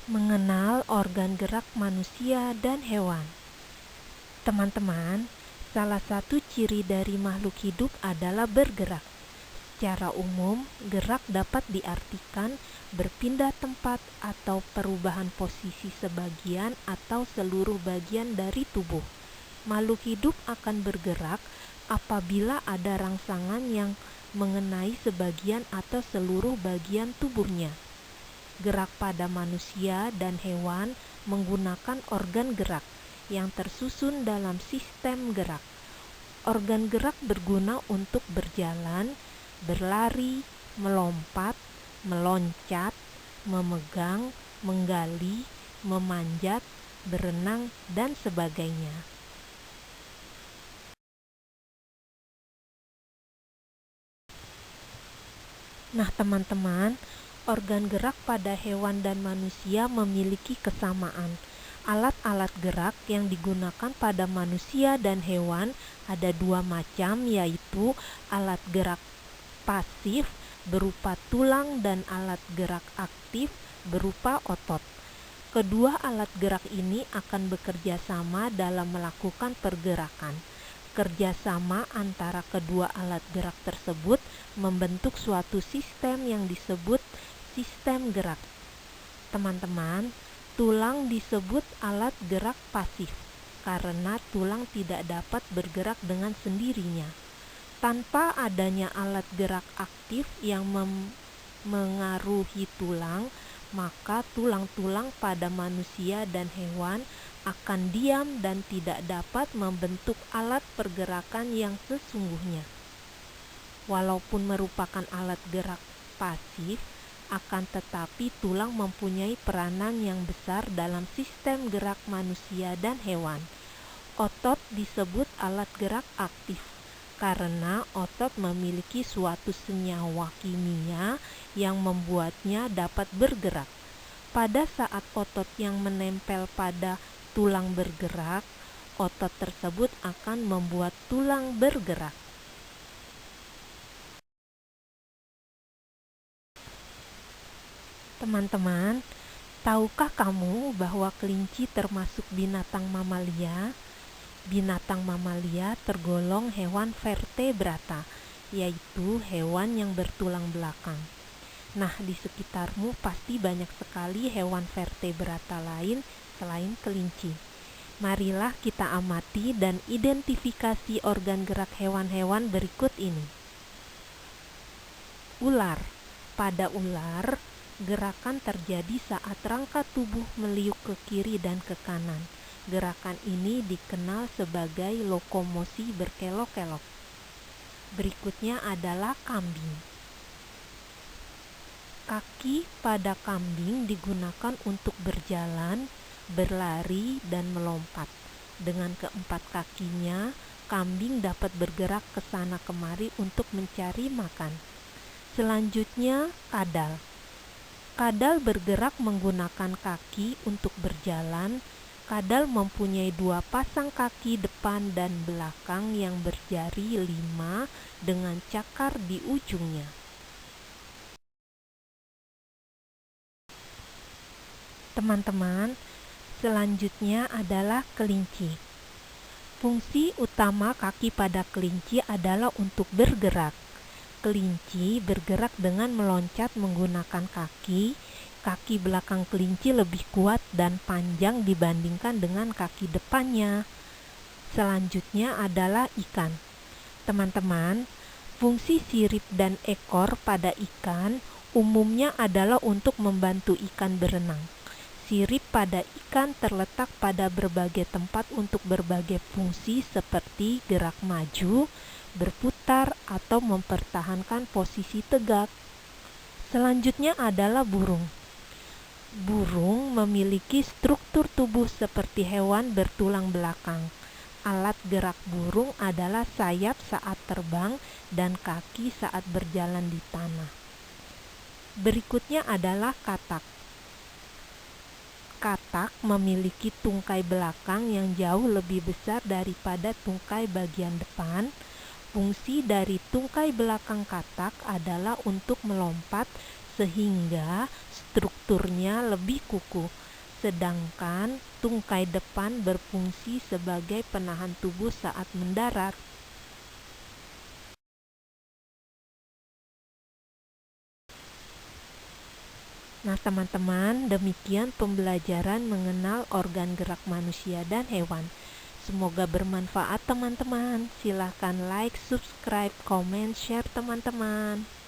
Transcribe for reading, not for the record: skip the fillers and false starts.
Mengenal organ gerak manusia dan hewan. Teman-teman, salah satu ciri dari makhluk hidup adalah bergerak. Secara umum, gerak dapat diartikan berpindah tempat atau perubahan posisi sebagian atau seluruh bagian dari tubuh. Makhluk hidup akan bergerak apabila ada rangsangan yang mengenai sebagian atau seluruh bagian tubuhnya. Gerak pada manusia dan hewan menggunakan organ gerak yang tersusun dalam sistem gerak. Organ gerak berguna untuk berjalan, berlari, melompat, meloncat, memegang, menggali, memanjat, berenang, dan sebagainya. Nah, teman-teman, organ gerak pada hewan dan manusia memiliki kesamaan. Alat-alat gerak yang digunakan pada manusia dan hewan ada dua macam, yaitu alat gerak pasif berupa tulang dan alat gerak aktif berupa otot. Kedua alat gerak ini akan bekerja sama dalam melakukan pergerakan. Kerjasama antara kedua alat gerak tersebut membentuk suatu sistem yang disebut sistem gerak. Teman-teman, tulang disebut alat gerak pasif karena tulang tidak dapat bergerak dengan sendirinya. Tanpa adanya alat gerak aktif yang mengaruhi tulang, maka tulang-tulang pada manusia dan hewan akan diam dan tidak dapat membentuk alat pergerakan yang sesungguhnya. Walaupun merupakan alat gerak pasif, akan tetapi tulang mempunyai peranan yang besar dalam sistem gerak manusia dan hewan. Otot disebut alat gerak aktif karena otot memiliki suatu senyawa kimia yang membuatnya dapat bergerak. Pada saat otot yang menempel pada tulang bergerak, otot tersebut akan membuat tulang bergerak. Teman-teman, tahukah kamu bahwa kelinci termasuk binatang mamalia? Binatang mamalia tergolong hewan vertebrata, yaitu hewan yang bertulang belakang. Nah, di sekitarmu pasti banyak sekali hewan vertebrata lain selain kelinci. Marilah kita amati dan identifikasi organ gerak hewan-hewan berikut ini. Ular. Pada ular, gerakan terjadi saat rangka tubuh meliuk ke kiri dan ke kanan. Gerakan ini dikenal sebagai lokomosi berkelok-kelok. Berikutnya adalah kambing. Kaki pada kambing digunakan untuk berjalan, berlari, dan melompat. Dengan keempat kakinya, kambing dapat bergerak ke sana kemari untuk mencari makan. Selanjutnya, kadal. Kadal bergerak menggunakan kaki untuk berjalan. Kadal mempunyai dua pasang kaki depan dan belakang yang berjari 5 dengan cakar di ujungnya. Teman-teman, selanjutnya adalah kelinci. Fungsi utama kaki pada kelinci adalah untuk bergerak. Kelinci bergerak dengan meloncat menggunakan kaki. Kaki belakang kelinci lebih kuat dan panjang dibandingkan dengan kaki depannya. Selanjutnya adalah ikan. Teman-teman, fungsi sirip dan ekor pada ikan umumnya adalah untuk membantu ikan berenang. Sirip pada ikan terletak pada berbagai tempat untuk berbagai fungsi seperti gerak maju, berputar, atau mempertahankan posisi tegak. Selanjutnya adalah burung. Burung memiliki struktur tubuh seperti hewan bertulang belakang. Alat gerak burung adalah sayap saat terbang dan kaki saat berjalan di tanah. Berikutnya adalah katak. Katak memiliki tungkai belakang yang jauh lebih besar daripada tungkai bagian depan. Fungsi dari tungkai belakang katak adalah untuk melompat sehingga strukturnya lebih kukuh, sedangkan tungkai depan berfungsi sebagai penahan tubuh saat mendarat. Nah, teman-teman, demikian pembelajaran mengenal organ gerak manusia dan hewan. Semoga bermanfaat, teman-teman. Silahkan like, subscribe, komen, share, teman-teman.